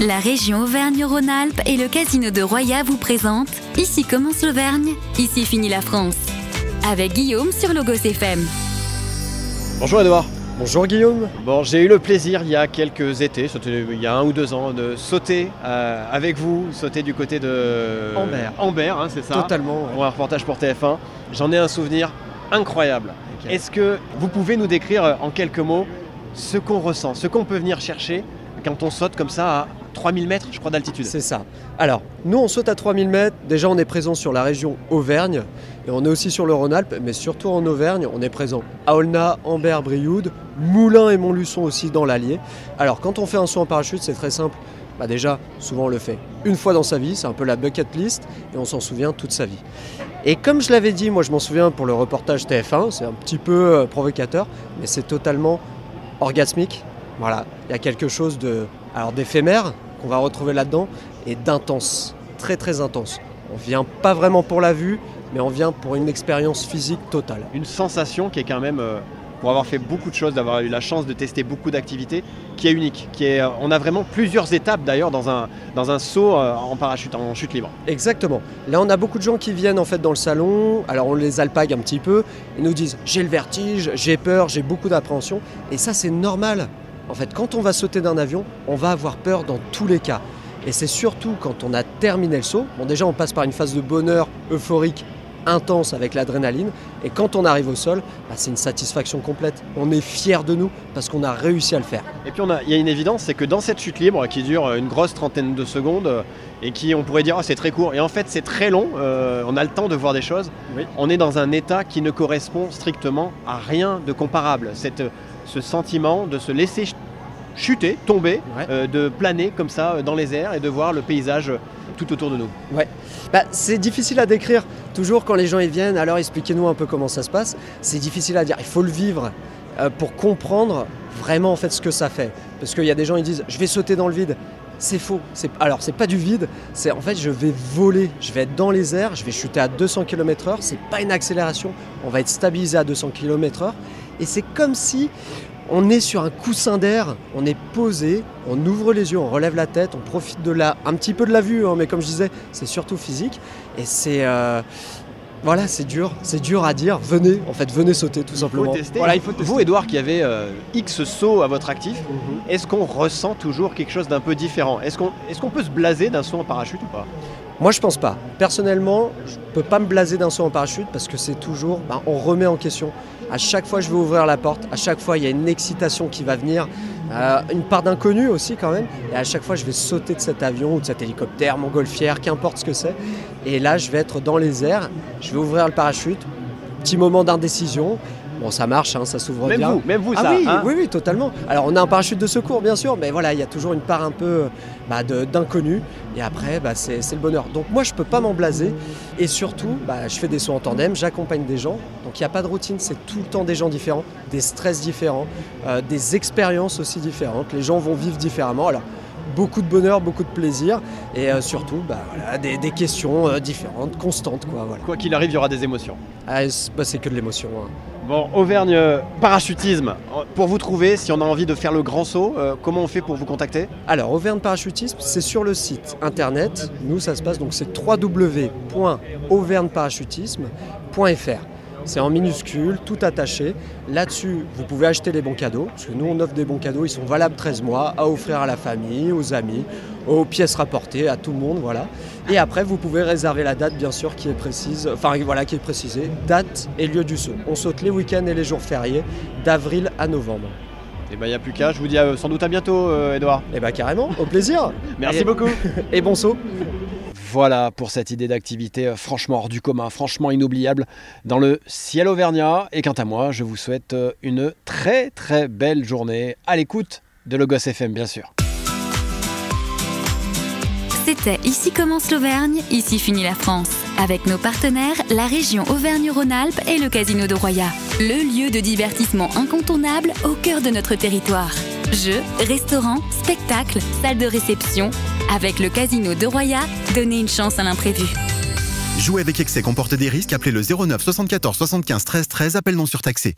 La région Auvergne-Rhône-Alpes et le casino de Roya vous présentent Ici commence l'Auvergne, ici finit la France. Avec Guillaume sur Logos FM. Bonjour Edouard. Bonjour Guillaume. Bon, j'ai eu le plaisir il y a quelques étés, il y a 1 ou 2 ans, de sauter avec vous, sauter du côté de Ambert, hein, c'est ça? Totalement. Ouais. Pour un reportage pour TF1. J'en ai un souvenir incroyable. Okay. Est-ce que vous pouvez nous décrire en quelques mots ce qu'on ressent, ce qu'on peut venir chercher quand on saute comme ça à 3000 mètres, je crois, d'altitude? C'est ça. Alors, nous, on saute à 3000 mètres. Déjà, on est présent sur la région Auvergne. Et on est aussi sur le Rhône-Alpes, mais surtout en Auvergne. On est présent à Aulnat, Ambert, Brioude, Moulins et Montluçon aussi dans l'Allier. Alors, quand on fait un saut en parachute, c'est très simple. Déjà, souvent, on le fait une fois dans sa vie. C'est un peu la bucket list. Et on s'en souvient toute sa vie. Et comme je l'avais dit, moi, je m'en souviens pour le reportage TF1. C'est un petit peu provocateur, mais c'est totalement orgasmique. Voilà, il y a quelque chose d'éphémère qu'on va retrouver là-dedans et d'intense, très très intense. On vient pas vraiment pour la vue, mais on vient pour une expérience physique totale. Une sensation qui est quand même, pour avoir fait beaucoup de choses, d'avoir eu la chance de tester beaucoup d'activités, qui est unique. On a vraiment plusieurs étapes d'ailleurs dans un saut en parachute, en chute libre. Exactement. Là, on a beaucoup de gens qui viennent en fait dans le salon. Alors, on les alpague un petit peu. Ils nous disent « j'ai le vertige, j'ai peur, j'ai beaucoup d'appréhension ». Et ça, c'est normal. En fait, quand on va sauter d'un avion, on va avoir peur dans tous les cas. Et c'est surtout quand on a terminé le saut. Bon, déjà, on passe par une phase de bonheur euphorique intense avec l'adrénaline. Et quand on arrive au sol, c'est une satisfaction complète. On est fiers de nous parce qu'on a réussi à le faire. Et puis, il y a une évidence, c'est que dans cette chute libre qui dure une grosse trentaine de secondes et qui, on pourrait dire, c'est très court. Et en fait, c'est très long. On a le temps de voir des choses. Oui. On est dans un état qui ne correspond strictement à rien de comparable. Ce sentiment de se laisser chuter, tomber, ouais. De planer comme ça dans les airs et de voir le paysage tout autour de nous. Ouais. C'est difficile à décrire. Toujours quand les gens y viennent, alors expliquez-nous un peu comment ça se passe. C'est difficile à dire. Il faut le vivre pour comprendre vraiment en fait ce que ça fait. Parce qu'il y a des gens qui disent « je vais sauter dans le vide ». C'est faux. Alors, c'est pas du vide. En fait, je vais voler. Je vais être dans les airs. Je vais chuter à 200 km/h. C'est pas une accélération. On va être stabilisé à 200 km/h. Et c'est comme si on est sur un coussin d'air. On est posé. On ouvre les yeux. On relève la tête. On profite un petit peu de la vue. Mais comme je disais, c'est surtout physique. Et c'est... Voilà, c'est dur à dire. Venez sauter tout simplement. Voilà, il faut tester. Vous, Edouard, qui avez X sauts à votre actif, est-ce qu'on ressent toujours quelque chose d'un peu différent? Est-ce qu'on peut se blaser d'un saut en parachute ou pas? Moi, je pense pas. Personnellement, je peux pas me blaser d'un saut en parachute parce que c'est toujours, on remet en question. À chaque fois, je vais ouvrir la porte. À chaque fois, il y a une excitation qui va venir. Une part d'inconnu aussi quand même. Et à chaque fois, je vais sauter de cet avion ou de cet hélicoptère, montgolfière, qu'importe ce que c'est. Et là, je vais être dans les airs. Je vais ouvrir le parachute. Petit moment d'indécision. Bon, ça marche, ça s'ouvre bien. Même vous, ça. Oui, hein? oui, totalement. Alors, on a un parachute de secours, bien sûr, mais voilà, il y a toujours une part un peu d'inconnu. Et après, c'est le bonheur. Donc, moi, je peux pas m'en blaser. Et surtout, je fais des sauts en tandem, j'accompagne des gens. Donc, il n'y a pas de routine, c'est tout le temps des gens différents, des stress différents, des expériences aussi différentes. Les gens vont vivre différemment. Alors, beaucoup de bonheur, beaucoup de plaisir et surtout des questions différentes, constantes. Quoi qu'il arrive, il y aura des émotions. C'est que de l'émotion. Bon, Auvergne Parachutisme, pour vous trouver, si on a envie de faire le grand saut, comment on fait pour vous contacter? Alors, Auvergne Parachutisme, c'est sur le site internet. Nous, ça se passe, donc c'est www.auvergneparachutisme.fr. C'est en minuscule, tout attaché. Là-dessus, vous pouvez acheter les bons cadeaux, parce que nous, on offre des bons cadeaux. Ils sont valables 13 mois, à offrir à la famille, aux amis, aux pièces rapportées, à tout le monde, voilà. Et après, vous pouvez réserver la date, bien sûr, qui est précisée, date et lieu du saut. On saute les week-ends et les jours fériés, d'avril à novembre. Et il n'y a plus qu'à. Je vous dis sans doute à bientôt, Edouard. Carrément, au plaisir. Merci beaucoup. Et bon saut. Voilà pour cette idée d'activité franchement hors du commun, franchement inoubliable dans le ciel auvergnat. Et quant à moi, je vous souhaite une très très belle journée à l'écoute de Logos FM, bien sûr. C'était Ici commence l'Auvergne, ici finit la France. Avec nos partenaires, la région Auvergne-Rhône-Alpes et le casino de Roya. Le lieu de divertissement incontournable au cœur de notre territoire. Jeux, restaurants, spectacles, salles de réception. Avec le casino de Roya, donnez une chance à l'imprévu. Jouer avec excès comporte des risques. Appelez le 09 74 75 13 13. Appel non surtaxé.